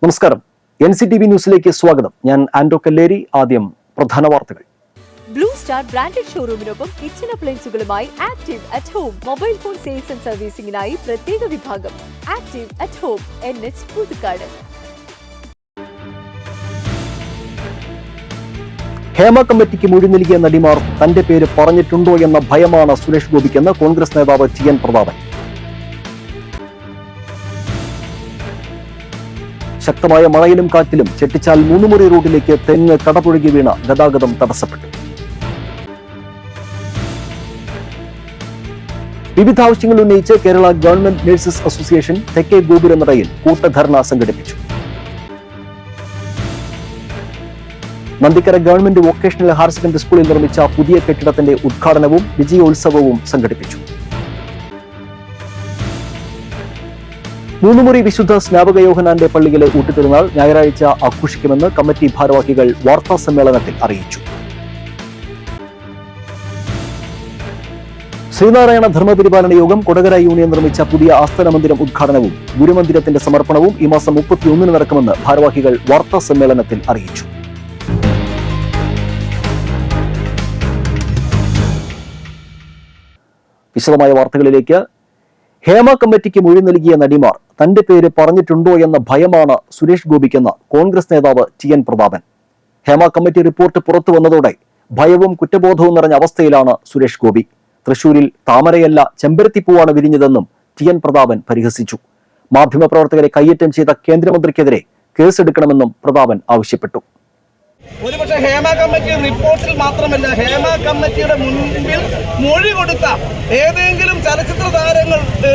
നമസ്കാരം. NCTV ന്യൂസിലേക്ക് സ്വാഗതം. ഞാൻ ആൻഡോ കല്ലേരി. ആദ്യം പ്രധാന വാർത്തകൾ. ബ്ലൂ സ്റ്റാർ ബ്രാൻഡഡ് ഷോറൂമിനൊപ്പം കിച്ചൺ അപ്ലയൻസുകളുമായി active at home mobile phone sales and സർവീസിംഗിനായി പ്രത്യേക വിഭാഗം active at home NH Puthukkad. Hema കമ്മിറ്റിക്ക് മൊഴി നൽകിയ നടിമാർ തന്റെ പേര് പറഞ്ഞിട്ടുണ്ടോ എന്ന ഭയമാണ് സുരേഷ് ഗോപിക്കെന്ന് കോൺഗ്രസ് നേതാവ് TN പ്രതാപൻ. ശക്തമായ മഴയിലും കാറ്റിലും ചെട്ടിച്ചാൽ മൂന്നുമുറി റോഡിലേക്ക് തെങ്ങ് കടപുഴകി വീണ ഗതാഗതം തടസ്സപ്പെട്ടു. വിവിധ ആവശ്യങ്ങൾ ഉന്നയിച്ച് കേരള ഗവൺമെന്റ് നഴ്സസ് അസോസിയേഷൻ തെക്കേ ഗോപുരനടയിൽ കൂട്ടധർണ സംഘടിപ്പിച്ചു. Nandikkara government vocational higher secondary സ്കൂളിൽ നിർമ്മിച്ച പുതിയ കെട്ടിടത്തിന്റെ ഉദ്ഘാടനവും വിജയോത്സവവും സംഘടിപ്പിച്ചു. മൂന്നുമുറി വിശുദ്ധ സ്നാപക യോഹന്നാന്റെ പള്ളിയിലെ ഊട്ടുതിരുനാൾ ഞായറാഴ്ച ആഘോഷിക്കുമെന്ന് കമ്മിറ്റി ഭാരവാഹികൾ വാർത്താ സമ്മേളനത്തിൽ അറിയിച്ചു. ശ്രീനാരായണ ധർമ്മപരിപാലന യോഗം കൊടകര യൂണിയൻ നിർമ്മിച്ച പുതിയ ആസ്ഥാന മന്ദിരം ഉദ്ഘാടനവും ഗുരുമന്ദിരത്തിന്റെ സമർപ്പണവും ഈ മാസം 31 നടക്കുമെന്ന് ഭാരവാഹികൾ വാർത്താ സമ്മേളനത്തിൽ അറിയിച്ചു. വിശദമായ വാർത്തകളിലേക്ക്. ഹേമ കമ്മിറ്റിക്ക് മൊഴി നൽകിയ നടിമാർ തന്റെ പേര് പറഞ്ഞിട്ടുണ്ടോ എന്ന ഭയമാണ് സുരേഷ് ഗോപിക്കെന്ന് കോൺഗ്രസ് നേതാവ് TN Prathapan. Hema committee report പുറത്തു വന്നതോടെ ഭയവും കുറ്റബോധവും നിറഞ്ഞ അവസ്ഥയിലാണ് സുരേഷ് ഗോപി. തൃശൂരിൽ താമരയല്ല ചെമ്പരത്തിപ്പൂവാണ് വിരിഞ്ഞതെന്നും TN പ്രതാപൻ പരിഹസിച്ചു. മാധ്യമപ്രവർത്തകരെ കയ്യേറ്റം ചെയ്ത കേന്ദ്രമന്ത്രിക്കെതിരെ കേസെടുക്കണമെന്നും പ്രതാപൻ ആവശ്യപ്പെട്ടു. ഒരുപക്ഷെ ഹേമ കമ്മിറ്റി റിപ്പോർട്ടിൽ മാത്രമല്ല, ഹേമ കമ്മിറ്റിയുടെ മുൻപിൽ മൊഴി കൊടുത്ത ഏതെങ്കിലും ചലച്ചിത്ര താരങ്ങളുടെ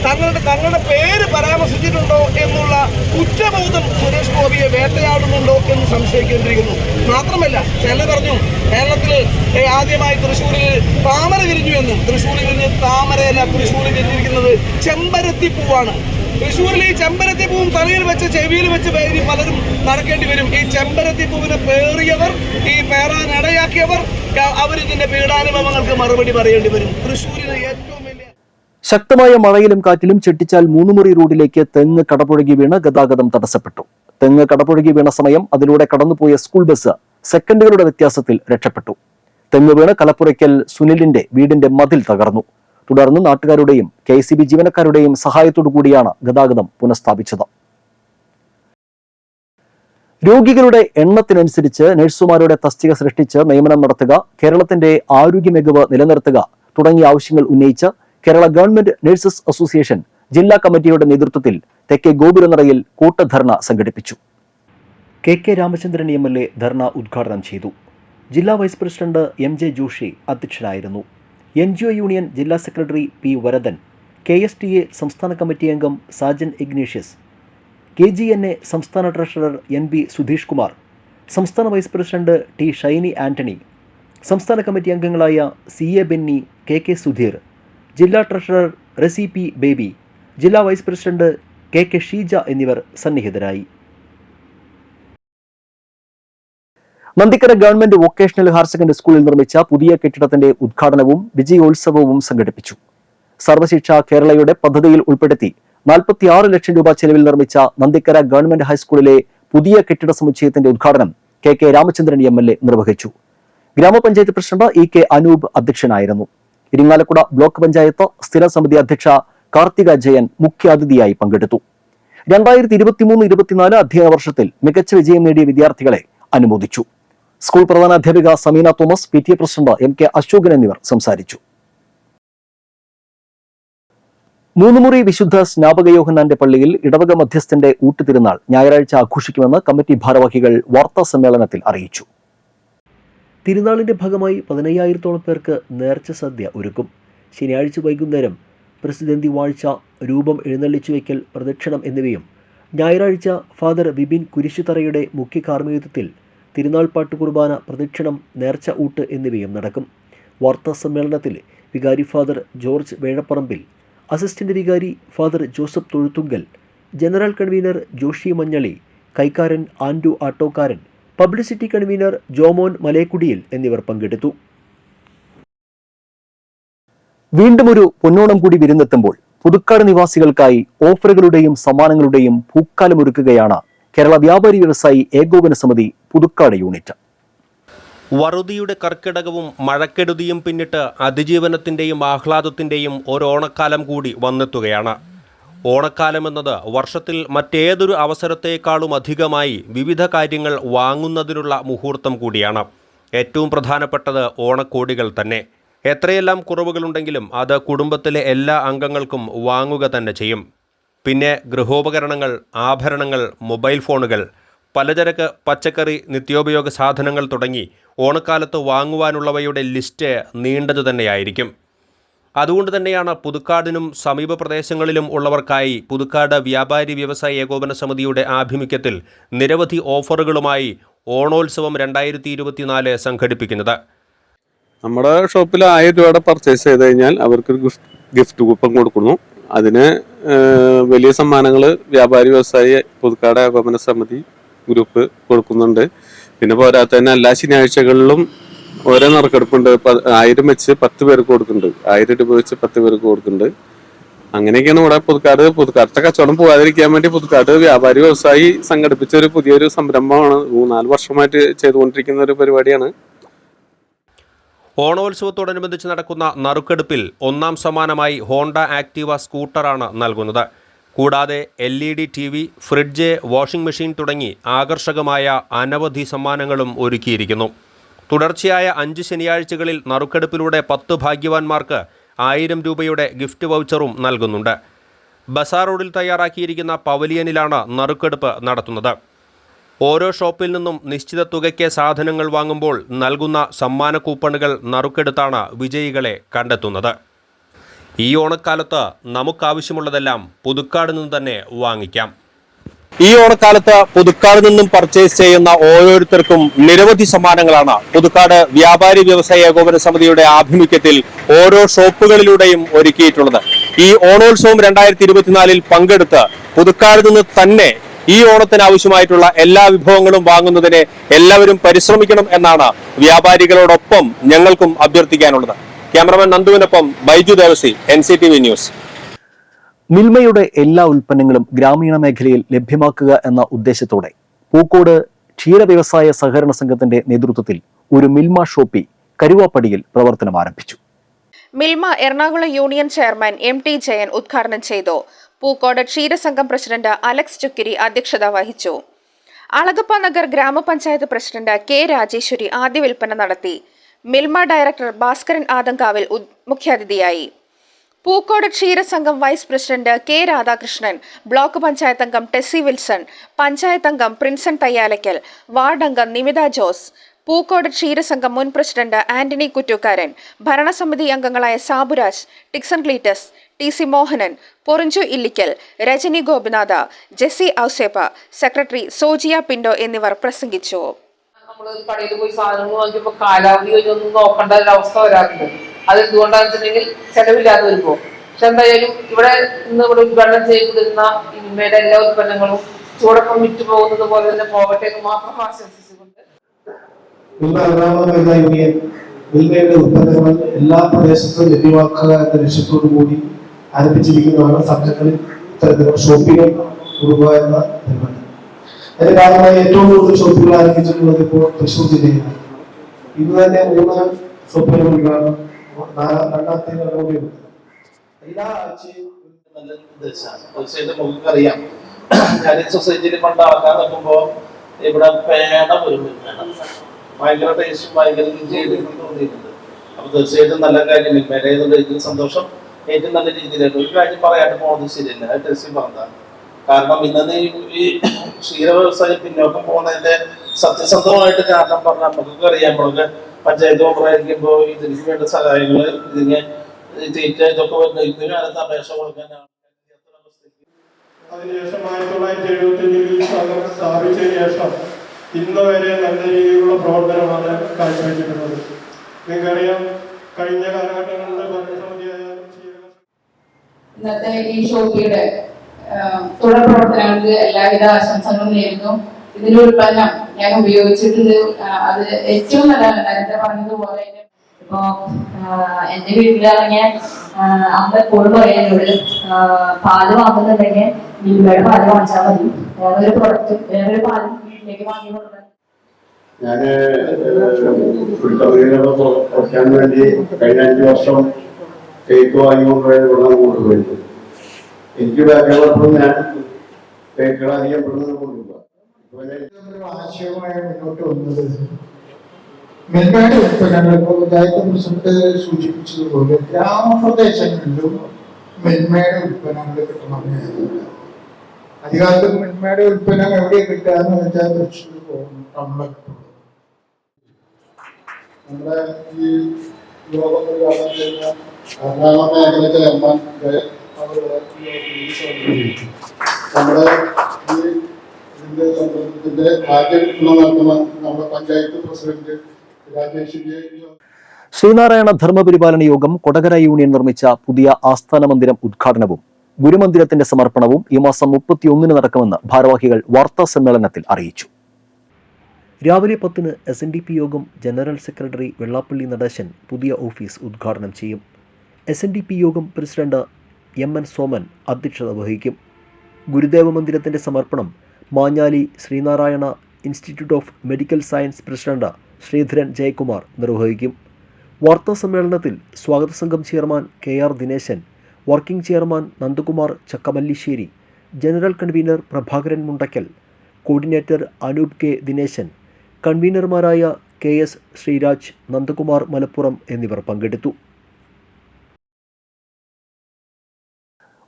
തങ്ങളുടെ പേര് പരാമർശിച്ചിട്ടുണ്ടോ എന്നുള്ള കുറ്റബോധം സുരേഷ് ഗോപിയെ വേട്ടയാടുന്നുണ്ടോ എന്ന് സംശയിക്കേണ്ടിയിരിക്കുന്നു. മാത്രമല്ല, ചില പറഞ്ഞു കേരളത്തിൽ ആദ്യമായി തൃശ്ശൂരിൽ താമര വിരിഞ്ഞു എന്നും. തൃശ്ശൂരിൽ വിരിഞ്ഞ താമരയല്ല, തൃശ്ശൂരിൽ വിരിഞ്ഞിരിക്കുന്നത് ചെമ്പരത്തിപ്പൂവാണ്. തൃശ്ശൂരിൽ ഈ ചെമ്പരത്തിപ്പൂവും തലയിൽ വെച്ച് ചെവിയിൽ വെച്ച് പേരി പലരും നടക്കേണ്ടി വരും. ഈ ചെമ്പരത്തിപ്പൂവിനെ പേറിയവർ, ഈ പേറാൻ ഇടയാക്കിയവർ, അവരിതിന്റെ പീഡാനുഭവങ്ങൾക്ക് മറുപടി പറയേണ്ടി വരും. തൃശ്ശൂരിന് ഏറ്റവും വലിയ ശക്തമായ മഴയിലും കാറ്റിലും ചെട്ടിച്ചാൽ മൂന്നുമുറി റോഡിലേക്ക് തെങ്ങ് കടപുഴകി വീണ് ഗതാഗതം തടസ്സപ്പെട്ടു. തെങ്ങ് കടപുഴകി വീണ സമയം അതിലൂടെ കടന്നുപോയ സ്കൂൾ ബസ് സെക്കൻഡുകളുടെ വ്യത്യാസത്തിൽ രക്ഷപ്പെട്ടു. തെങ്ങ് വീണ് കലപ്പുറയ്ക്കൽ സുനിലിന്റെ വീടിന്റെ മതിൽ തകർന്നു. തുടർന്ന് നാട്ടുകാരുടെയും KCB ജീവനക്കാരുടെയും സഹായത്തോടു കൂടിയാണ് ഗതാഗതം പുനഃസ്ഥാപിച്ചത്. രോഗികളുടെ എണ്ണത്തിനനുസരിച്ച് നഴ്സുമാരുടെ തസ്തിക സൃഷ്ടിച്ച് നിയമനം നടത്തുക, കേരളത്തിന്റെ ആരോഗ്യ മികവ് നിലനിർത്തുക തുടങ്ങിയ ആവശ്യങ്ങൾ ഉന്നയിച്ച് കേരള ഗവൺമെന്റ് നഴ്സസ് അസോസിയേഷൻ ജില്ലാ കമ്മിറ്റിയുടെ നേതൃത്വത്തിൽ തെക്കേ ഗോപുരനടയിൽ കൂട്ടധർണ സംഘടിപ്പിച്ചു. KK രാമചന്ദ്രൻ MLA ധർണ ഉദ്ഘാടനം ചെയ്തു. ജില്ലാ വൈസ് പ്രസിഡന്റ് MJ ജോഷി അധ്യക്ഷനായിരുന്നു. NGO യൂണിയൻ ജില്ലാ സെക്രട്ടറി P വരദൻ, KSTA സംസ്ഥാന കമ്മിറ്റി അംഗം സാജൻ ഇഗ്നേഷ്യസ്, KGNA സംസ്ഥാന ട്രഷറർ NB സുധീഷ് കുമാർ, സംസ്ഥാന vice president T Shiny Antony, സംസ്ഥാന കമ്മിറ്റി അംഗങ്ങളായ CA ബെന്നി, KK സുധീർ, ജില്ലാ ട്രഷറർ റസി P ബേബി, ജില്ലാ വൈസ് പ്രസിഡന്റ് KK ഷീജ എന്നിവർ സന്നിഹിതരായി. Nandikkara government vocational higher secondary സ്കൂളിൽ നിർമ്മിച്ച പുതിയ കെട്ടിടത്തിന്റെ ഉദ്ഘാടനവും വിജയോത്സവവും സംഘടിപ്പിച്ചു. സർവശിക്ഷ കേരളയുടെ പദ്ധതിയിൽ ഉൾപ്പെടുത്തി 46 ലക്ഷം രൂപ ചെലവിൽ നിർമ്മിച്ച നന്ദിക്കര ഗവൺമെന്റ് ഹൈസ്കൂളിലെ പുതിയ കെട്ടിട സമുച്ചയത്തിന്റെ ഉദ്ഘാടനം KK രാമചന്ദ്രൻ MLA നിർവഹിച്ചു. ഗ്രാമപഞ്ചായത്ത് പ്രസിഡന്റ് EK അനൂപ് അധ്യക്ഷനായിരുന്നു. ഇരിങ്ങാലക്കുട ബ്ലോക്ക് പഞ്ചായത്ത് സ്ഥിര സമിതി അധ്യക്ഷ കാർത്തിക ജയൻ മുഖ്യാതിഥിയായി പങ്കെടുത്തു. 2023-24 അധ്യയന വർഷത്തിൽ മികച്ച വിജയം നേടിയ വിദ്യാർത്ഥികളെ അനുമോദിച്ചു. സ്കൂൾ പ്രധാന അധ്യാപിക Sameena Thomas, PTA president MK Ashokan എന്നിവർ സംസാരിച്ചു. മൂന്നുമുറി വിശുദ്ധ സ്നാപക യോഹന്നാന്റെ പള്ളിയിൽ ഇടവക മധ്യസ്ഥന്റെ ഊട്ടുതിരുനാൾ ഞായറാഴ്ച ആഘോഷിക്കുമെന്ന് കമ്മിറ്റി ഭാരവാഹികൾ വാർത്താ സമ്മേളനത്തിൽ അറിയിച്ചു. തിരുനാളിന്റെ ഭാഗമായി 15,000-ഓളം പേർക്ക് നേർച്ച സദ്യ ഒരുക്കും. ശനിയാഴ്ച വൈകുന്നേരം പ്രസിദ്ധന്തി വാഴ്ച, രൂപം എഴുന്നള്ളിച്ചു വയ്ക്കൽ, പ്രദക്ഷിണം എന്നിവയും ഞായറാഴ്ച ഫാദർ വിപിൻ കുരിശുതറയുടെ മുഖ്യ കാർമ്മികത്വത്തിൽ തിരുനാൾ പാട്ട് കുർബാന, പ്രദക്ഷിണം, നേർച്ച ഊട്ട് എന്നിവയും നടക്കും. വാർത്താ സമ്മേളനത്തിൽ വികാരി ഫാദർ ജോർജ് വേഴപ്പറമ്പിൽ, അസിസ്റ്റന്റ് വികാരി father Joseph Thozhuthunkal, general convener Joshi Manjali, കൈക്കാരൻ ആൻഡു ആട്ടോക്കാരൻ, പബ്ലിസിറ്റി കൺവീനർ ജോമോൻ മലേക്കുടിയിൽ എന്നിവർ പങ്കെടുത്തു. വീണ്ടും ഒരു പൊന്നോണം കൂടി വിരുന്നെത്തുമ്പോൾ പുതുക്കാട് നിവാസികൾക്കായി ഓഫറുകളുടെയും സമ്മാനങ്ങളുടെയും പൂക്കാലമൊരുക്കുകയാണ് കേരള വ്യാപാരി വ്യവസായി ഏകോപന സമിതി പുതുക്കാട് യൂണിറ്റ്. വറുതിയുടെ കർക്കിടകവും മഴക്കെടുതിയും പിന്നിട്ട് അതിജീവനത്തിൻ്റെയും ആഹ്ലാദത്തിൻ്റെയും ഒരോണക്കാലം കൂടി വന്നെത്തുകയാണ്. ഓണക്കാലം എന്നത് വർഷത്തിൽ മറ്റേതൊരു അവസരത്തേക്കാളും അധികമായി വിവിധ കാര്യങ്ങൾ വാങ്ങുന്നതിനുള്ള മുഹൂർത്തം കൂടിയാണ്. ഏറ്റവും പ്രധാനപ്പെട്ടത് ഓണക്കോടികൾ തന്നെ. എത്രയെല്ലാം കുറവുകളുണ്ടെങ്കിലും അത് കുടുംബത്തിലെ എല്ലാ അംഗങ്ങൾക്കും വാങ്ങുക തന്നെ ചെയ്യും. പിന്നെ ഗൃഹോപകരണങ്ങൾ, ആഭരണങ്ങൾ, മൊബൈൽ ഫോണുകൾ, പലചരക്ക്, പച്ചക്കറി, നിത്യോപയോഗ സാധനങ്ങൾ തുടങ്ങി ഓണക്കാലത്ത് വാങ്ങുവാനുള്ളവയുടെ ലിസ്റ്റ് നീണ്ടതു തന്നെയായിരിക്കും. അതുകൊണ്ട് തന്നെയാണ് പുതുക്കാടിനും സമീപ പ്രദേശങ്ങളിലും ഉള്ളവർക്കായി പുതുക്കാട് വ്യാപാരി വ്യവസായ ഏകോപന സമിതിയുടെ ആഭിമുഖ്യത്തിൽ നിരവധി ഓഫറുകളുമായി ഓണോത്സവം 2024 സംഘടിപ്പിക്കുന്നത്. നമ്മുടെ ഷോപ്പിൽ 1000 രൂപയുടെ പർച്ചേസ് ചെയ്ത് കഴിഞ്ഞാൽ അവർക്കൊരു ഗിഫ്റ്റ് കൂപ്പൺ കൊടുക്കുന്നു. അതിന് വലിയ സമ്മാനങ്ങൾ വ്യാപാരി വ്യവസായി പുതുക്കാട് ഏകോപന സമിതി ഗ്രൂപ്പ് കൊടുക്കുന്നുണ്ട്. പിന്നെ പോരാത്ത തന്നെ എല്ലാ ശനിയാഴ്ചകളിലും ഓരോ നറുക്കെടുപ്പുണ്ട്. 1000 വെച്ച് 10 പേർക്ക് കൊടുക്കുന്നുണ്ട്. 1000 രൂപ വെച്ച് 10 പേർക്ക് കൊടുക്കുന്നുണ്ട്. അങ്ങനെയൊക്കെയാണ് ഇവിടെ പുതുക്കാടത്തെ കച്ചവടം പോകാതിരിക്കാൻ വേണ്ടി പുതുക്കാട് വ്യാപാരി വ്യവസായി സംഘടിപ്പിച്ച ഒരു പുതിയൊരു സംരംഭമാണ്. 3-4 വർഷമായിട്ട് ചെയ്തുകൊണ്ടിരിക്കുന്ന ഒരു പരിപാടിയാണ്. ഓണോത്സവത്തോടനുബന്ധിച്ച് നടക്കുന്ന നറുക്കെടുപ്പിൽ 1ാം സമ്മാനമായി ഹോണ്ട ആക്റ്റീവ സ്കൂട്ടറാണ് നൽകുന്നത്. കൂടാതെ LED TV, fridge, washing machine തുടങ്ങി ആകർഷകമായ അനവധി സമ്മാനങ്ങളും ഒരുക്കിയിരിക്കുന്നു. തുടർച്ചയായ 5 ശനിയാഴ്ചകളിൽ നറുക്കെടുപ്പിലൂടെ 10 ഭാഗ്യവാന്മാർക്ക് 1000 രൂപയുടെ ഗിഫ്റ്റ് വൗച്ചറും നൽകുന്നുണ്ട്. ബസാർ റോഡിൽ തയ്യാറാക്കിയിരിക്കുന്ന പവലിയനിലാണ് നറുക്കെടുപ്പ് നടത്തുന്നത്. ഓരോ ഷോപ്പിൽ നിന്നും നിശ്ചിത തുകയ്ക്ക് സാധനങ്ങൾ വാങ്ങുമ്പോൾ നൽകുന്ന സമ്മാന കൂപ്പണുകൾ നറുക്കെടുത്താണ് വിജയികളെ കണ്ടെത്തുന്നത്. ഈ ഓണക്കാലത്ത് നമുക്കാവശ്യമുള്ളതെല്ലാം പുതുക്കാട് നിന്ന് തന്നെ വാങ്ങിക്കാം. ഈ ഓണക്കാലത്ത് പുതുക്കാട് നിന്നും പർച്ചേസ് ചെയ്യുന്ന ഓരോരുത്തർക്കും നിരവധി സമ്മാനങ്ങളാണ് പുതുക്കാട് വ്യാപാരി വ്യവസായ ഏകോപന സമിതിയുടെ ആഭിമുഖ്യത്തിൽ ഓരോ ഷോപ്പുകളിലൂടെയും ഒരുക്കിയിട്ടുള്ളത്. ഈ ഓണോത്സവം 2024 പങ്കെടുത്ത് പുതുക്കാട് നിന്ന് തന്നെ ഈ ഓണത്തിന് ആവശ്യമായിട്ടുള്ള എല്ലാ വിഭവങ്ങളും വാങ്ങുന്നതിന് എല്ലാവരും പരിശ്രമിക്കണം എന്നാണ് വ്യാപാരികളോടൊപ്പം ഞങ്ങൾക്കും അഭ്യർത്ഥിക്കാനുള്ളത്. ക്യാമറമാൻ നന്ദുവിനൊപ്പം ബൈജു ദേവസി, NCTV ന്യൂസ്. മിൽമയുടെ എല്ലാ ഉൽപ്പന്നങ്ങളും ഗ്രാമീണ മേഖലയിൽ ലഭ്യമാക്കുക എന്ന ഉദ്ദേശത്തോടെ പൂക്കോട് ക്ഷീര വ്യവസായ സഹകരണ സംഘത്തിന്റെ നേതൃത്വത്തിൽ ഒരു മിൽമ ഷോപ്പി കരുവാപ്പടിയിൽ പ്രവർത്തനം ആരംഭിച്ചു. Milma Ernakulam union chairman MT Jayan ഉദ്ഘാടനം ചെയ്തു. പൂക്കോട് ക്ഷീരസംഘം പ്രസിഡന്റ് അലക്സ് ചുക്കിരി അധ്യക്ഷത വഹിച്ചു. അളഗപ്പ നഗർ ഗ്രാമപഞ്ചായത്ത് പ്രസിഡന്റ് K രാജേശ്വരി ആദ്യ വിൽപ്പന നടത്തി. മിൽമ ഡയറക്ടർ ഭാസ്കരൻ ആദങ്കാവിൽ മുഖ്യാതിഥിയായി. പൂക്കോട് ക്ഷീരസംഘം vice president K Radhakrishnan, block panchayat അംഗം ടെസ്സി വിൽസൺ, പഞ്ചായത്ത് അംഗം പ്രിൻസൺ തയ്യാലക്കൽ, വാർഡ് അംഗം നിമിത ജോസ്, പൂക്കോട് ക്ഷീരസംഘം മുൻ പ്രസിഡന്റ് ആന്റണി കുറ്റൂക്കാരൻ, ഭരണസമിതി അംഗങ്ങളായ Saburaj, Tixon Cleetus, TC Mohanan, Porinju Illikkal, Rajani Gopinatha, Jessy Ouseppa, secretary Sojiya Pinto എന്നിവർ പ്രസംഗിച്ചു. നമ്മൾ കടയിൽ പോയി സാധനങ്ങൾ വാങ്ങിയപ്പോൾ കാലാവധി ഒന്നും നോക്കേണ്ട ഒരവസ്ഥ വരാറുണ്ട്. അതെന്തുകൊണ്ടാണെന്ന് വെച്ചിട്ടുണ്ടെങ്കിൽ ചെലവില്ലാതെ വരുമ്പോൾ. പക്ഷെ എന്തായാലും ഇവിടെ ഉദ്ഘാടനം ചെയ്യപ്പെടുന്ന ഈ മിൽമയുടെ എല്ലാ ഉൽപ്പന്നങ്ങളും ചൂടൊപ്പം വിറ്റു പോകുന്നത് പോലെ തന്നെ പോകട്ടെ എന്ന് മാത്രം ആശംസിച്ചുകൊണ്ട് മിൽമയുടെ ഉൽപ്പന്നങ്ങൾ എല്ലാ പ്രദേശത്തും ലഭ്യമാക്കുക എന്ന ലക്ഷ്യത്തോടു കൂടി ആരംഭിച്ചിരിക്കുന്നതാണ് സംഘങ്ങളിൽ ഇത്തരത്തിലുള്ള ഷോപ്പുകൾ കൊടുക്കുക എന്ന പരിപാടി. അതിന്റെ ഭാഗമായി ഏറ്റവും കൂടുതൽ ഷോപ്പുകൾ ആരംഭിച്ചിട്ടുള്ളത് ഇപ്പോൾ തൃശ്ശൂർ ജില്ലയിലാണ്. ഇന്ന് തന്നെ 3 ഷോപ്പുകൾ ഉദ്ഘാടനം, 2ാമത്തെ നടപടിയുണ്ട്. എല്ലാ ആഴ്ചയും നല്ല ഉദ്ദേശമാണ്. തീർച്ചയായിട്ടും നമുക്കറിയാം, ഞാൻ സൊസൈറ്റിയിൽ പണ്ട് ആക്കാൻ നോക്കുമ്പോൾ ഇവിടെ പേട ഒരു വേണം, ഭയങ്കര ടേസ്റ്റും ഭയങ്കര രുചിയായിട്ട് തോന്നിയിട്ടുണ്ട്. അപ്പൊ തീർച്ചയായിട്ടും നല്ല കാര്യം മിൽമേടേതുള്ള സന്തോഷം. ഏറ്റവും നല്ല രീതിയിലായിട്ട് ഒരു കാര്യം പറയാണ്ട് പോകുന്നത് ശരിയല്ല, അത് ടെസ്റ്റ് പറഞ്ഞതാണ്. കാരണം ഇന്നത്തെ ഈ ക്ഷീര വ്യവസായം പിന്നോക്കം പോകുന്നതിന്റെ സത്യസന്ധമായിട്ട് കാരണം പറഞ്ഞാൽ നമുക്കൊക്കെ അറിയാം. നമ്മളൊക്കെ പഞ്ചായത്ത് മെമ്പറായിരിക്കുമ്പോൾ ഇതിന് വേണ്ട സഹായങ്ങൾ, ഇതിന് തീറ്റ ഇതൊക്കെ വരുന്ന ഇതിന് കാലത്ത് അപേക്ഷ കൊടുക്കാനാണ്. അതിനുശേഷം 1975 സ്ഥാപിച്ചതിന് ശേഷം ഇന്ന് വരെ നല്ല രീതിയിലുള്ള പ്രവർത്തനമാണ് കാഴ്ചവെച്ചിട്ടുള്ളത്. നിങ്ങൾക്കറിയാം, കഴിഞ്ഞ കാലഘട്ടങ്ങളിൽ ഭരണസമിതിയായാലും ഇന്നത്തെ ഈ ഷോപ്പിയുടെ തുടർ പ്രവർത്തനങ്ങൾക്ക് എല്ലാവിധ ആശംസകളും നേരുന്നു. ഇതിന്റെ ഉൽപ്പന്നം ഞാൻ ഉപയോഗിച്ചിട്ടുണ്ട്. അത് ഏറ്റവും നല്ലതാണ്. നേരത്തെ പറഞ്ഞതുപോലെ ഇപ്പോ എന്റെ വീട്ടിലാണെങ്കിൽ അമ്മ എപ്പോഴും പറയുന്നോട് പാല് വാങ്ങുന്നുണ്ടെങ്കിൽ മിൽമയുടെ പാല് വാങ്ങിച്ചാൽ മതി, വേറൊരു പ്രൊഡക്റ്റ് വേറൊരു പാല് വീട്ടിലേക്ക് വാങ്ങി കൊടുക്കാൻ. ഞാൻ കുറയ്ക്കാൻ വേണ്ടി കഴിഞ്ഞ 5 വർഷം കേക്ക് വാങ്ങിക്കൊണ്ടുപോയത് ഇവിടെ കൊണ്ടുപോയത്. എനിക്ക് ബാക്കിയുള്ളപ്പോഴും ഞാൻ കേക്കുകൾ അധികം ഇവിടെ കൊണ്ടുപോകുക. ആശയമായി മുന്നോട്ട് വന്നത് മിൽമയുടെ ഉൽപ്പന്നങ്ങൾ ഇപ്പോൾ പഞ്ചായത്ത് പ്രസിഡന്റ് സൂചിപ്പിച്ചതുപോലെ ഗ്രാമപ്രദേശങ്ങളിലും മിൽമയുടെ ഉൽപ്പന്നങ്ങൾ കിട്ടണമെന്ന്. അധികാലത്ത് മിൽമയുടെ ഉൽപ്പന്നം എവിടെ കിട്ടാന്ന് വെച്ചാൽ തൃശ്ശൂർ പോകുന്നു, ടൗണിലൊക്കെ കിട്ടും. നമ്മുടെ ഈ ലോകത്തിൽ എറണാകുളം മേഖല ചെയർമാൻ നമ്മുടെ ഈ ഇതിന്റെ സംരംഭത്തിന്റെ ആദ്യം നടത്തുന്ന നമ്മുടെ പഞ്ചായത്ത് പ്രസിഡന്റ് രാജേഷ്. ശ്രീനാരായണ ധർമ്മപരിപാലന യോഗം കൊടകര യൂണിയൻ നിർമ്മിച്ച പുതിയ ആസ്ഥാന മന്ദിരം ഉദ്ഘാടനവും ഗുരുമന്ദിരത്തിന്റെ സമർപ്പണവും ഈ മാസം 31 നടക്കുമെന്ന് ഭാരവാഹികൾ വാർത്താ സമ്മേളനത്തിൽ അറിയിച്ചു. രാവിലെ 10 SNDP യോഗം ജനറൽ സെക്രട്ടറി വെള്ളാപ്പള്ളി നടേശൻ പുതിയ ഓഫീസ് ഉദ്ഘാടനം ചെയ്യും. SNDP യോഗം പ്രസിഡന്റ് MN സോമൻ അധ്യക്ഷത വഹിക്കും. ഗുരുദേവ മന്ദിരത്തിന്റെ സമർപ്പണം Manjali Sreenarayana institute of medical science president Sreedharan Jayakumar നിർവഹിക്കും. വാർത്താ സമ്മേളനത്തിൽ സ്വാഗത സംഘം chairman KR Dineshan, working chairman Nandakumar Chakkamallissery, general convener Prabhakaran Mundakkal, coordinator Anoop K Dineshan, കൺവീനർമാരായ KS ശ്രീരാജ്, നന്ദകുമാർ മലപ്പുറം എന്നിവർ പങ്കെടുത്തു.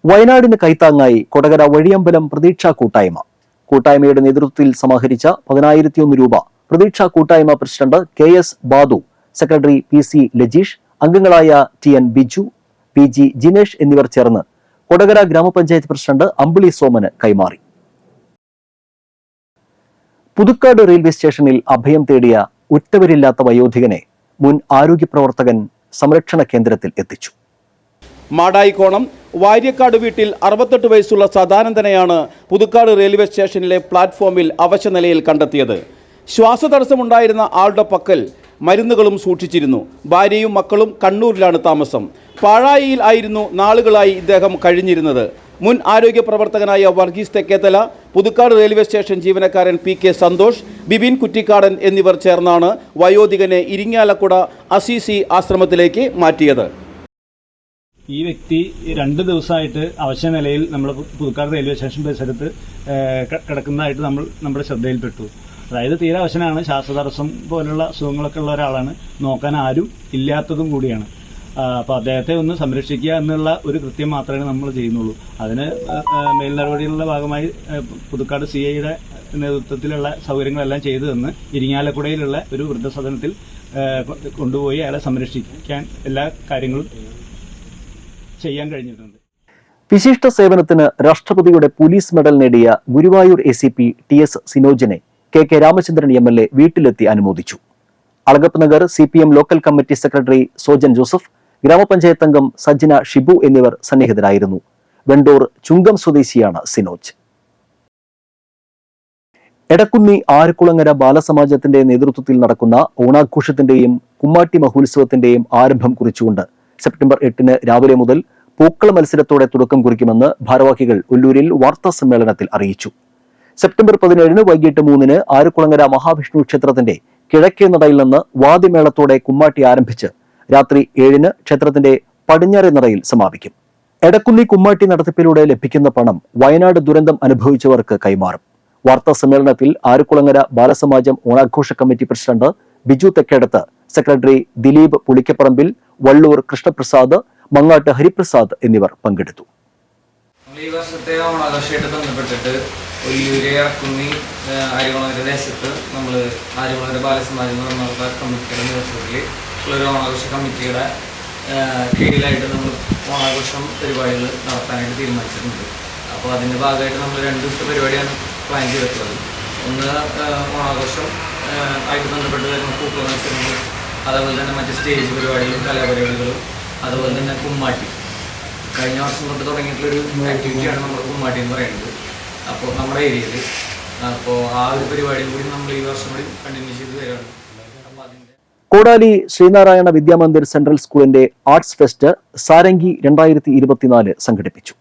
വയനാടിന് കൈത്താങ്ങായി കൊടകര വഴിയമ്പലം പ്രതീക്ഷാ കൂട്ടായ്മയുടെ നേതൃത്വത്തിൽ സമാഹരിച്ച 10,001 രൂപ പ്രതീക്ഷാ കൂട്ടായ്മ president KS Badu, secretary PC Lajeesh, അംഗങ്ങളായ TN ബിജു, PG ജിനേഷ് എന്നിവർ ചേർന്ന് കൊടകര ഗ്രാമപഞ്ചായത്ത് പ്രസിഡന്റ് അമ്പിളി സോമന് കൈമാറി. പുതുക്കാട് റെയിൽവേ സ്റ്റേഷനിൽ അഭയം തേടിയ ഉറ്റവരില്ലാത്ത വയോധികനെ മുൻ ആരോഗ്യ പ്രവർത്തകൻ സംരക്ഷണ കേന്ദ്രത്തിൽ എത്തിച്ചു. മാടായിക്കോണം വാര്യക്കാട് വീട്ടിൽ 68 വയസ്സുള്ള സദാനന്ദനെയാണ് പുതുക്കാട് റെയിൽവേ സ്റ്റേഷനിലെ പ്ലാറ്റ്ഫോമിൽ അവശനിലയിൽ കണ്ടെത്തിയത്. ശ്വാസതടസ്സമുണ്ടായിരുന്ന ആളുടെ പക്കൽ മരുന്നുകളും സൂക്ഷിച്ചിരുന്നു. ഭാര്യയും മക്കളും കണ്ണൂരിലാണ് താമസം. പാഴായിയിൽ ആയിരുന്നു നാളുകളായി ഇദ്ദേഹം കഴിഞ്ഞിരുന്നത്. മുൻ ആരോഗ്യ പ്രവർത്തകനായ വർഗീസ് തെക്കേത്തല, പുതുക്കാട് റെയിൽവേ സ്റ്റേഷൻ ജീവനക്കാരൻ PK സന്തോഷ്, ബിബിൻ കുറ്റിക്കാടൻ എന്നിവർ ചേർന്നാണ് വയോധികനെ ഇരിങ്ങാലക്കുട അസീസി ആശ്രമത്തിലേക്ക് മാറ്റിയത്. ഈ വ്യക്തി 2 ദിവസമായിട്ട് അവശ നിലയിൽ നമ്മൾ പുതുക്കാട് റെയിൽവേ സ്റ്റേഷൻ പരിസരത്ത് കിടക്കുന്നതായിട്ട് നമ്മുടെ ശ്രദ്ധയിൽപ്പെട്ടു. അതായത് തീരെ അവശനാണ്, ശ്വാസതടസ്സം പോലുള്ള അസുഖങ്ങളൊക്കെ ഉള്ള ഒരാളാണ്, നോക്കാൻ ആരും ഇല്ലാത്തതും കൂടിയാണ്. അപ്പോൾ അദ്ദേഹത്തെ ഒന്ന് സംരക്ഷിക്കുക എന്നുള്ള ഒരു കൃത്യം മാത്രമേ നമ്മൾ ചെയ്യുന്നുള്ളൂ. അതിന് മേൽ നടപടികളുടെ ഭാഗമായി പുതുക്കാട് CIയുടെ നേതൃത്വത്തിലുള്ള സൗകര്യങ്ങളെല്ലാം ചെയ്തു തന്ന് ഇരിങ്ങാലക്കുടയിലുള്ള ഒരു വൃദ്ധസദനത്തിൽ കൊണ്ടുപോയി അയാളെ സംരക്ഷിക്കാൻ എല്ലാ കാര്യങ്ങളും ചെയ്യാൻ കഴിഞ്ഞിട്ടുണ്ട്. വിശിഷ്ട സേവനത്തിന് രാഷ്ട്രപതിയുടെ പോലീസ് മെഡൽ നേടിയ Guruvayur ACP TS സിനോജിനെ KK Ramachandran MLA വീട്ടിലെത്തി അനുമോദിച്ചു. Alagappa Nagar CPM local committee secretary Sojan Joseph, ഗ്രാമപഞ്ചായത്ത് അംഗം സജ്ജന ഷിബു എന്നിവർ സന്നിഹിതരായിരുന്നു. വെണ്ടൂർ ചുങ്കം സ്വദേശിയാണ് സിനോജ്. എടക്കുന്നി ആരക്കുളങ്ങര ബാലസമാജത്തിന്റെ നേതൃത്വത്തിൽ നടക്കുന്ന ഓണാഘോഷത്തിന്റെയും കുമ്മാട്ടി മഹോത്സവത്തിന്റെയും ആരംഭം കുറിച്ചുകൊണ്ട് സെപ്റ്റംബർ 8 രാവിലെ മുതൽ പൂക്കള മത്സരത്തോടെ തുടക്കം കുറിക്കുമെന്ന് ഭാരവാഹികൾ ഒല്ലൂരിൽ വാർത്താ സമ്മേളനത്തിൽ അറിയിച്ചു. സെപ്റ്റംബർ 17 വൈകിട്ട് 3 ആരക്കുളങ്ങര മഹാവിഷ്ണു ക്ഷേത്രത്തിന്റെ കിഴക്കേ നടയിൽ നിന്ന് വാദ്യമേളത്തോടെ കുമ്മാട്ടി ആരംഭിച്ച് രാത്രി 7 ക്ഷേത്രത്തിന്റെ പടിഞ്ഞാറേ നടയിൽ സമാപിക്കും. എടക്കുന്നി കുമ്മാട്ടി നടത്തിപ്പിലൂടെ ലഭിക്കുന്ന പണം വയനാട് ദുരന്തം അനുഭവിച്ചവർക്ക് കൈമാറും. വാർത്താ സമ്മേളനത്തിൽ ആരക്കുളങ്ങര ബാലസമാജം ഓണാഘോഷ committee president Biju Thekkedath, secretary Dileep Pulikkaparambil, Valloor Krishnaprasad, Mangattu Hariprasad എന്നിവർ പങ്കെടുത്തു. ഈ വർഷത്തെ ഓണാഘോഷമായിട്ട് ബന്ധപ്പെട്ടിട്ട് ഒല്ലൂര് ഇറക്കുന്നി ആര്യകുളങ്ങര ദേശത്ത് നമ്മൾ ആര്യകുളങ്ങര ബാലസമാജം നമ്മളുടെ കമ്മിറ്റിയുടെ നേതൃത്വത്തിൽ ഉള്ളൊരു ഓണാഘോഷ കമ്മിറ്റിയുടെ കീഴിലായിട്ട് നമ്മൾ ഓണാഘോഷം പരിപാടികൾ നടത്താനായിട്ട് തീരുമാനിച്ചിട്ടുണ്ട്. അപ്പോൾ അതിൻ്റെ ഭാഗമായിട്ട് നമ്മൾ 2 ദിവസത്തെ പരിപാടിയാണ് പ്ലാൻ ചെയ്തിട്ടുള്ളത്. ഒന്ന് ഓണാഘോഷം ആയിട്ട് ബന്ധപ്പെട്ട് വരുന്ന പൂക്കള മത്സരങ്ങൾ, അതുപോലെ തന്നെ മറ്റ് സ്റ്റേജ് പരിപാടികളും കലാപരിപാടികളും, അതുപോലെ തന്നെ കുമ്മാട്ടി. കഴിഞ്ഞ വർഷം തൊട്ട് തുടങ്ങിയിട്ടുള്ളൊരു ആക്ടിവിറ്റിയാണ് നമ്മുടെ കുമ്മാട്ടി എന്ന് പറയുന്നത്. അപ്പോൾ നമ്മുടെ ഏരിയയിൽ അപ്പോൾ ആ ഒരു പരിപാടിയും കൂടി നമ്മൾ ഈ വർഷം കൂടി കണ്ടിന്യൂ ചെയ്ത് വരികയാണ്. അപ്പോൾ അതിൻ്റെ കോടാലി ശ്രീനാരായണ വിദ്യാമന്ദിർ സെൻട്രൽ സ്കൂളിന്റെ ആർട്സ് ഫെസ്റ്റ് സാരംഗി 2024 സംഘടിപ്പിച്ചു.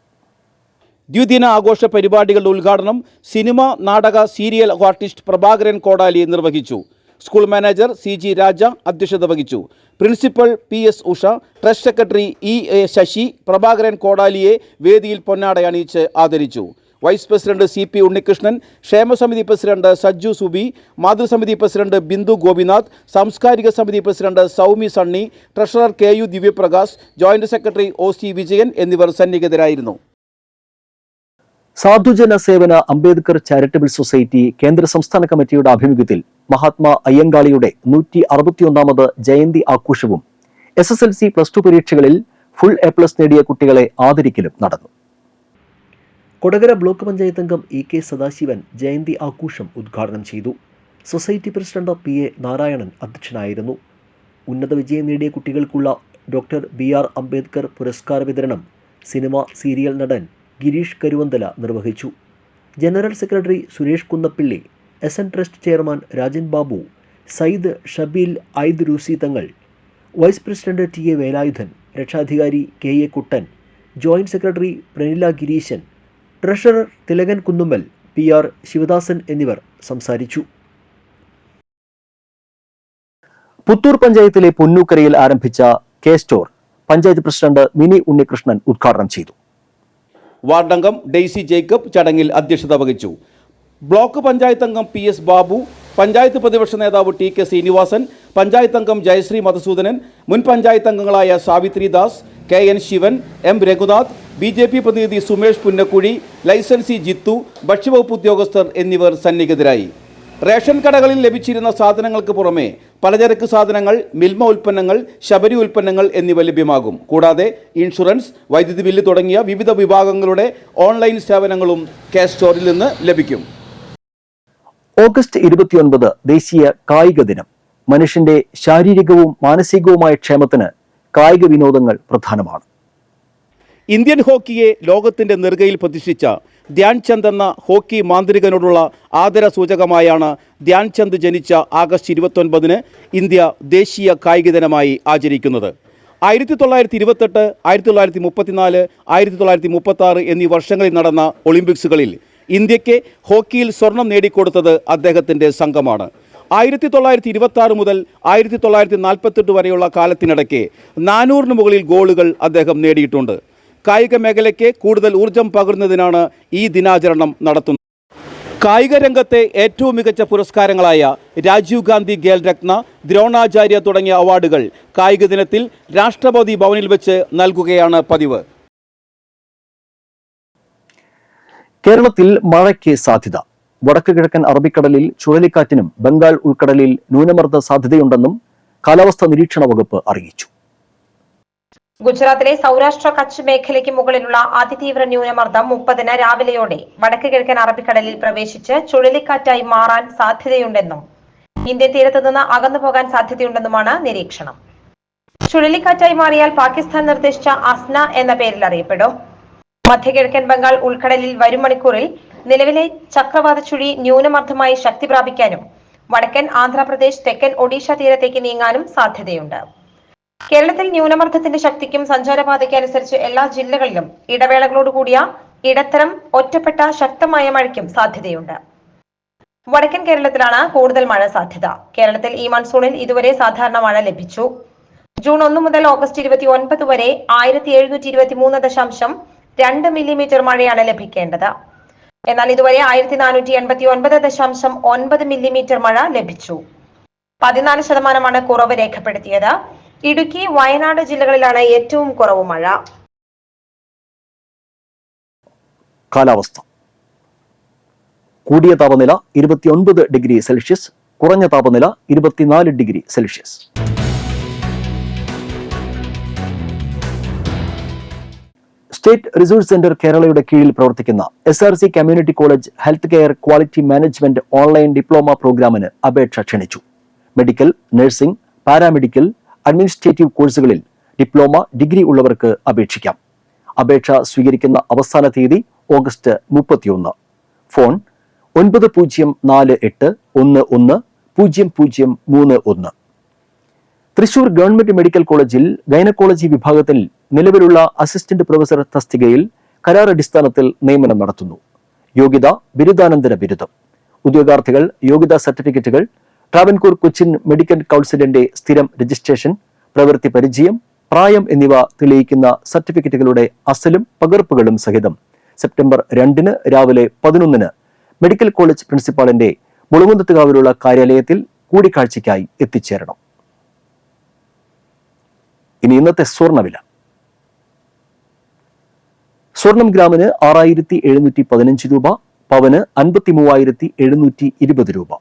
ദ്വിദിന ആഘോഷ പരിപാടികളുടെ ഉദ്ഘാടനം സിനിമ, നാടക, സീരിയൽ ആർട്ടിസ്റ്റ് പ്രഭാകരൻ കോടാലി നിർവഹിച്ചു. സ്കൂൾ മാനേജർ CG രാജ അധ്യക്ഷത വഹിച്ചു. Principal PS Usha, trust secretary EA Sasi Prabhakaran കോടാലിയെ വേദിയിൽ പൊന്നാട അണിയിച്ച് ആദരിച്ചു. വൈസ് പ്രസിഡന്റ് CP ഉണ്ണികൃഷ്ണൻ, ക്ഷേമസമിതി പ്രസിഡന്റ് സജ്ജു സുബി, മാതൃസമിതി പ്രസിഡന്റ് ബിന്ദു ഗോപിനാഥ്, സാംസ്കാരിക സമിതി president Soumi Sunny, treasurer KU Divyaprakash, joint secretary OC Vijayan എന്നിവർ സന്നിഹിതരായിരുന്നു. സാധുജന സേവന അംബേദ്കർ ചാരിറ്റബിൾ സൊസൈറ്റി കേന്ദ്ര സംസ്ഥാന കമ്മിറ്റിയുടെ ആഭിമുഖ്യത്തിൽ മഹാത്മാ അയ്യങ്കാളിയുടെ 161ാമത് ജയന്തി ആഘോഷവും SSLC +2 പരീക്ഷകളിൽ ഫുൾ A+ നേടിയ കുട്ടികളെ ആദരിക്കലും നടന്നു. കൊടകര ബ്ലോക്ക് പഞ്ചായത്ത് അംഗം EK സദാശിവൻ ജയന്തി ആഘോഷം ഉദ്ഘാടനം ചെയ്തു. സൊസൈറ്റി പ്രസിഡന്റ് PA നാരായണൻ അധ്യക്ഷനായിരുന്നു. ഉന്നത വിജയം നേടിയ കുട്ടികൾക്കുള്ള ഡോക്ടർ BR അംബേദ്കർ പുരസ്കാര വിതരണം സിനിമ, സീരിയൽ നടൻ ഗിരീഷ് കരുവന്തല നിർവഹിച്ചു. General secretary Suresh Kunnappilly, SN trust chairman Rajan Babu, Sayyid Shabeel Aid Roosi Thangal, vice president TA Velayudhan, രക്ഷാധികാരി KA Kuttan, joint secretary Pranila Gireesan, treasurer Thilakan Kunnummal, PR Sivadasan എന്നിവർ സംസാരിച്ചു. പുത്തൂർ പഞ്ചായത്തിലെ പൊന്നൂക്കരയിൽ ആരംഭിച്ച K-സ്റ്റോർ പഞ്ചായത്ത് പ്രസിഡന്റ് മിനി ഉണ്ണികൃഷ്ണൻ ഉദ്ഘാടനം ചെയ്തു. വാർഡംഗം ഡെയ്സി ജേക്കബ് ചടങ്ങിൽ അധ്യക്ഷത വഹിച്ചു. ബ്ലോക്ക് പഞ്ചായത്ത് അംഗം PS ബാബു, പഞ്ചായത്ത് പ്രതിപക്ഷ നേതാവ് TK ശ്രീനിവാസൻ, പഞ്ചായത്ത് അംഗം ജയശ്രീ മധുസൂദനൻ, മുൻ പഞ്ചായത്ത് അംഗങ്ങളായ Savitri Das, KN Shivan, M Raghunath, BJP പ്രതിനിധി സുമേഷ് പുന്നക്കുഴി, ലൈസൻസി ജിത്തു, ഭക്ഷ്യവകുപ്പ് ഉദ്യോഗസ്ഥർ എന്നിവർ സന്നിഹിതരായി. റേഷൻ കടകളിൽ ലഭിച്ചിരുന്ന സാധനങ്ങൾക്ക് പുറമെ പലചരക്ക് സാധനങ്ങൾ, മിൽമ ഉൽപ്പന്നങ്ങൾ, ശബരി ഉൽപ്പന്നങ്ങൾ എന്നിവ ലഭ്യമാകും. കൂടാതെ ഇൻഷുറൻസ്, വൈദ്യുതി ബില്ല് തുടങ്ങിയ വിവിധ വിഭാഗങ്ങളുടെ ഓൺലൈൻ സേവനങ്ങളും K-സ്റ്റോറിൽ നിന്ന് ലഭിക്കും. ഓഗസ്റ്റ് 29 ദേശീയ കായിക ദിനം. മനുഷ്യന്റെ ശാരീരികവും മാനസികവുമായ ക്ഷേമത്തിന് കായിക വിനോദങ്ങൾ പ്രധാനമാണ്. ഇന്ത്യൻ ഹോക്കിയെ ലോകത്തിൻ്റെ നെറുകയിൽ പ്രതിഷ്ഠിച്ച ധ്യാൻചന്ദ് എന്ന ഹോക്കി മാന്ത്രികനോടുള്ള ആദര സൂചകമായാണ് ധ്യാൻചന്ദ് ജനിച്ച ആഗസ്റ്റ് 29 ഇന്ത്യ ദേശീയ കായിക ദിനമായി ആചരിക്കുന്നത്. 1928, 1934, 1936 എന്നീ വർഷങ്ങളിൽ നടന്ന ഒളിമ്പിക്സുകളിൽ ഇന്ത്യക്ക് ഹോക്കിയിൽ സ്വർണം നേടിക്കൊടുത്തത് അദ്ദേഹത്തിൻ്റെ സംഘമാണ്. 1926 മുതൽ 1948 വരെയുള്ള കാലത്തിനിടയ്ക്ക് 400-ന് മുകളിൽ ഗോളുകൾ അദ്ദേഹം നേടിയിട്ടുണ്ട്. കായിക മേഖലയ്ക്ക് കൂടുതൽ ഊർജം പകരുന്നതിനാണ് ഈ ദിനാചരണം നടത്തുന്നത്. കായിക രംഗത്തെ ഏറ്റവും മികച്ച പുരസ്കാരങ്ങളായ രാജീവ് ഗാന്ധി ഖേൽ രത്ന, ദ്രോണാചാര്യ തുടങ്ങിയ അവാർഡുകൾ കായിക ദിനത്തിൽ രാഷ്ട്രപതി ഭവനിൽ വെച്ച് നൽകുകയാണ് പതിവ്. കേരളത്തിൽ മഴയ്ക്ക് സാധ്യത. വടക്ക് കിഴക്കൻ അറബിക്കടലിൽ ചുഴലിക്കാറ്റിനും ബംഗാൾ ഉൾക്കടലിൽ ന്യൂനമർദ്ദ സാധ്യതയുണ്ടെന്നും കാലാവസ്ഥാ നിരീക്ഷണ വകുപ്പ് അറിയിച്ചു. ഗുജറാത്തിലെ സൗരാഷ്ട്ര കച്ച് മേഖലയ്ക്ക് മുകളിലുള്ള അതിതീവ്ര ന്യൂനമർദ്ദം 30-ന് രാവിലെയോടെ വടക്ക് കിഴക്കൻ അറബിക്കടലിൽ പ്രവേശിച്ച് ചുഴലിക്കാറ്റായി മാറാൻ സാധ്യതയുണ്ടെന്നും ഇന്ത്യൻ തീരത്ത് നിന്ന് അകന്നു പോകാൻ സാധ്യതയുണ്ടെന്നുമാണ് നിരീക്ഷണം. ചുഴലിക്കാറ്റായി മാറിയാൽ പാകിസ്ഥാൻ നിർദ്ദേശിച്ച അസ്ന എന്ന പേരിൽ അറിയപ്പെടും. മധ്യകിഴക്കൻ ബംഗാൾ ഉൾക്കടലിൽ വരും മണിക്കൂറിൽ നിലവിലെ ചക്രവാത ചുഴി ന്യൂനമർദ്ദമായി ശക്തി പ്രാപിക്കാനും വടക്കൻ ആന്ധ്രാപ്രദേശ്, തെക്കൻ ഒഡീഷ തീരത്തേക്ക് നീങ്ങാനും സാധ്യതയുണ്ട്. കേരളത്തിൽ ന്യൂനമർദ്ദത്തിന്റെ ശക്തിക്കും സഞ്ചാരപാതയ്ക്ക് അനുസരിച്ച് എല്ലാ ജില്ലകളിലും ഇടവേളകളോടുകൂടിയ ഇടത്തരം ഒറ്റപ്പെട്ട ശക്തമായ മഴയ്ക്കും സാധ്യതയുണ്ട്. വടക്കൻ കേരളത്തിലാണ് കൂടുതൽ മഴ സാധ്യത. കേരളത്തിൽ ഈ മൺസൂണിൽ ഇതുവരെ സാധാരണ മഴ ലഭിച്ചു. ജൂൺ 1 മുതൽ ഓഗസ്റ്റ് 29 വരെ 1723.2 മില്ലിമീറ്റർ മഴയാണ് ലഭിക്കേണ്ടത്. എന്നാൽ ഇതുവരെ 1489.9 മില്ലിമീറ്റർ മഴ ലഭിച്ചു. 14% കുറവ് രേഖപ്പെടുത്തിയത്. ഇടുക്കി, വയനാട് ജില്ലകളിലാണ് ഏറ്റവും കുറവ് മഴ. കാലാവസ്ഥ. കൂടിയ താപനില 29 ഡിഗ്രി സെൽഷ്യസ്, കുറഞ്ഞ താപനില 24 degree Celsius. State resource centre കേരളയുടെ കീഴിൽ പ്രവർത്തിക്കുന്ന SRC community college health care quality management online diploma പ്രോഗ്രാമിന് അപേക്ഷ ക്ഷണിച്ചു. മെഡിക്കൽ, നഴ്സിംഗ്, പാരാമെഡിക്കൽ, അഡ്മിനിസ്ട്രേറ്റീവ് കോഴ്സുകളിൽ ഡിപ്ലോമ, ഡിഗ്രി ഉള്ളവർക്ക് അപേക്ഷിക്കാം. അപേക്ഷ സ്വീകരിക്കുന്ന അവസാന തീയതി August 31. Phone 9048110031. Thrissur government medical കോളേജിൽ ഗൈനക്കോളജി വിഭാഗത്തിൽ നിലവിലുള്ള അസിസ്റ്റന്റ് പ്രൊഫസർ തസ്തികയിൽ കരാർ അടിസ്ഥാനത്തിൽ നിയമനം നടത്തുന്നു. യോഗ്യത ബിരുദാനന്തര ബിരുദം. ഉദ്യോഗാർത്ഥികൾ യോഗ്യതാ സർട്ടിഫിക്കറ്റുകൾ, ട്രാവൻകൂർ കൊച്ചിൻ മെഡിക്കൽ കൗൺസിലിന്റെ സ്ഥിരം രജിസ്ട്രേഷൻ, പ്രവൃത്തി പരിചയം, പ്രായം എന്നിവ തെളിയിക്കുന്ന സർട്ടിഫിക്കറ്റുകളുടെ അസലും പകർപ്പുകളും സഹിതം സെപ്റ്റംബർ 2 രാവിലെ 11 മെഡിക്കൽ കോളേജ് പ്രിൻസിപ്പാളിന്റെ മുളകുന്നത്തുകാവിലുള്ള കാര്യാലയത്തിൽ കൂടിക്കാഴ്ചയ്ക്കായി എത്തിച്ചേരണം. ഇനി ഇന്നത്തെ സ്വർണ്ണവില. സ്വർണം ഗ്രാമിന് 6715 രൂപ, പവന് 53,720 രൂപ.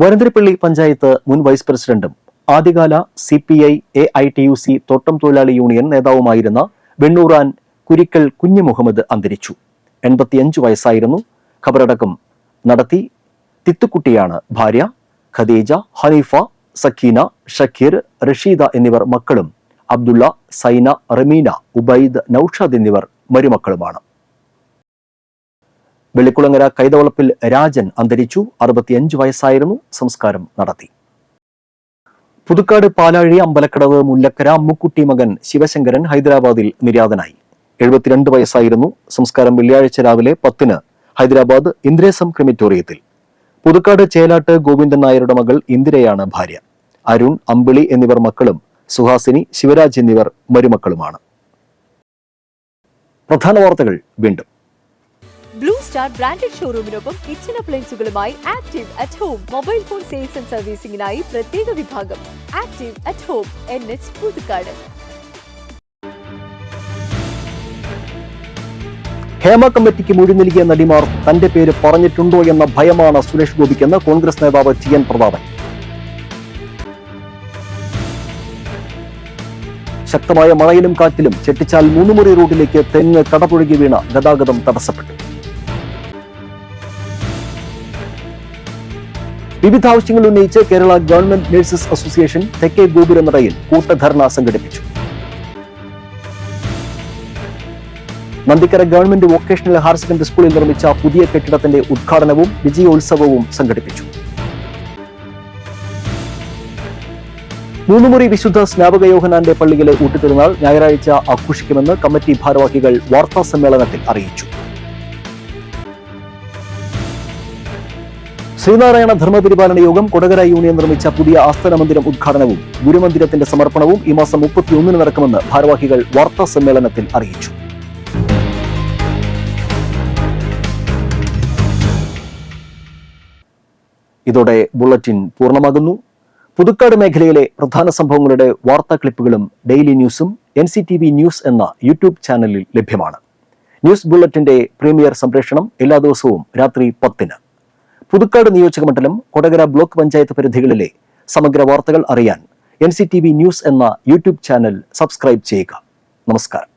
വരന്തരപ്പള്ളി പഞ്ചായത്ത് മുൻ വൈസ് പ്രസിഡന്റും ആദ്യകാല CPI AITUC തോട്ടം തൊഴിലാളി യൂണിയൻ നേതാവുമായിരുന്ന വെണ്ണൂറാൻ കുരിക്കൽ കുഞ്ഞു മുഹമ്മദ് അന്തരിച്ചു. 85 വയസ്സായിരുന്നു. ഖബറടക്കം നടത്തി. തിത്തുക്കുട്ടിയാണ് ഭാര്യ. ഖദീജ, ഹനീഫ, സക്കീന, ഷക്കീർ, റഷീദ എന്നിവർ മക്കളും. അബ്ദുള്ള, സൈന, റമീന, ഉബൈദ്, നൌഷാദ് എന്നിവർ മരുമക്കളുമാണ്. വെള്ളിക്കുളങ്ങര കൈതവളപ്പിൽ രാജൻ അന്തരിച്ചു. 65 വയസ്സായിരുന്നു. സംസ്കാരം നടത്തി. പുതുക്കാട് പാലാഴി അമ്പലക്കടവ് മുല്ലക്കര അമ്മുക്കുട്ടി മകൻ ശിവശങ്കരൻ ഹൈദരാബാദിൽ നിര്യാതനായി. 72 വയസ്സായിരുന്നു. സംസ്കാരം വെള്ളിയാഴ്ച രാവിലെ 10 ഹൈദരാബാദ് ഇന്ദ്രേസം ക്രിമിറ്റോറിയത്തിൽ. പുതുക്കാട് ചേലാട്ട് ഗോവിന്ദൻ നായരുടെ മകൾ ഇന്ദിരയാണ് ഭാര്യ. അരുൺ, അമ്പിളി എന്നിവർ മക്കളും. സുഹാസിനി, ശിവരാജ് എന്നിവർ മരുമക്കളുമാണ്. പ്രധാന വാർത്തകൾ വീണ്ടും. ബ്ലൂ സ്റ്റാർ ബ്രാൻഡഡ് ഷോറൂമിനൊപ്പം കിച്ചൺ അപ്ലയൻസുകളുമായി active at home mobile phone sales and സർവീസിംഗിനായി പ്രത്യേക വിഭാഗം. Active at home, NH Puthukkad. Hema കമ്മിറ്റിക്ക് മൊഴി നൽകിയ നടിമാർ തന്റെ പേര് പറഞ്ഞിട്ടുണ്ടോ എന്ന ഭയമാണ് സുരേഷ് ഗോപിക്കെന്ന് കോൺഗ്രസ് നേതാവ് TN പ്രതാപൻ. ശക്തമായ മഴയിലും കാറ്റിലും ചെട്ടിച്ചാൽ 3 മുറി റൂട്ടിലേക്ക് തെങ്ങ് കടപുഴകി വീണ ഗതാഗതം തടസ്സപ്പെട്ടു. വിവിധ ആവശ്യങ്ങൾ ഉന്നയിച്ച് കേരള ഗവൺമെന്റ് നഴ്സസ് അസോസിയേഷൻ തെക്കേ ഗോപുരനടയിൽ കൂട്ടധർണ സംഘടിപ്പിച്ചു. Nandikkara government vocational higher secondary സ്കൂളിൽ നിർമ്മിച്ച പുതിയ കെട്ടിടത്തിന്റെ ഉദ്ഘാടനവും വിജയോത്സവവും സംഘടിപ്പിച്ചു. 3 മുറി വിശുദ്ധ സ്നാപക യോഹന്നാന്റെ പള്ളിയിലെ ഊട്ടുതിരുനാൾ ഞായറാഴ്ച ആഘോഷിക്കുമെന്ന് കമ്മിറ്റി ഭാരവാഹികൾ വാർത്താ സമ്മേളനത്തിൽ അറിയിച്ചു. ശ്രീനാരായണ ധർമ്മപരിപാലന യോഗം കൊടകര യൂണിയൻ നിർമ്മിച്ച പുതിയ ആസ്ഥാന മന്ദിരം ഉദ്ഘാടനവും ഗുരുമന്ദിരത്തിന്റെ സമർപ്പണവും ഈ മാസം 31 നടക്കുമെന്ന് ഭാരവാഹികൾ വാർത്താ സമ്മേളനത്തിൽ അറിയിച്ചു. ഇതോടെ ബുള്ളറ്റിൻ പൂർണ്ണമാകുന്നു. പുതുക്കാട് മേഖലയിലെ പ്രധാന സംഭവങ്ങളുടെ വാർത്താ ക്ലിപ്പുകളും ഡെയിലി ന്യൂസും NCTV ന്യൂസ് എന്ന യൂട്യൂബ് ചാനലിൽ ലഭ്യമാണ്. ന്യൂസ് ബുള്ളറ്റിന്റെ പ്രീമിയർ സംപ്രേഷണം എല്ലാ ദിവസവും രാത്രി 10. പുതുക്കാട് നിയോജകമണ്ഡലം, കൊടകര ബ്ലോക്ക് പഞ്ചായത്ത് പരിധികളിലെ സമഗ്ര വാർത്തകൾ അറിയാൻ NCTV ന്യൂസ് എന്ന യൂട്യൂബ് ചാനൽ സബ്സ്ക്രൈബ് ചെയ്യുക. നമസ്കാരം.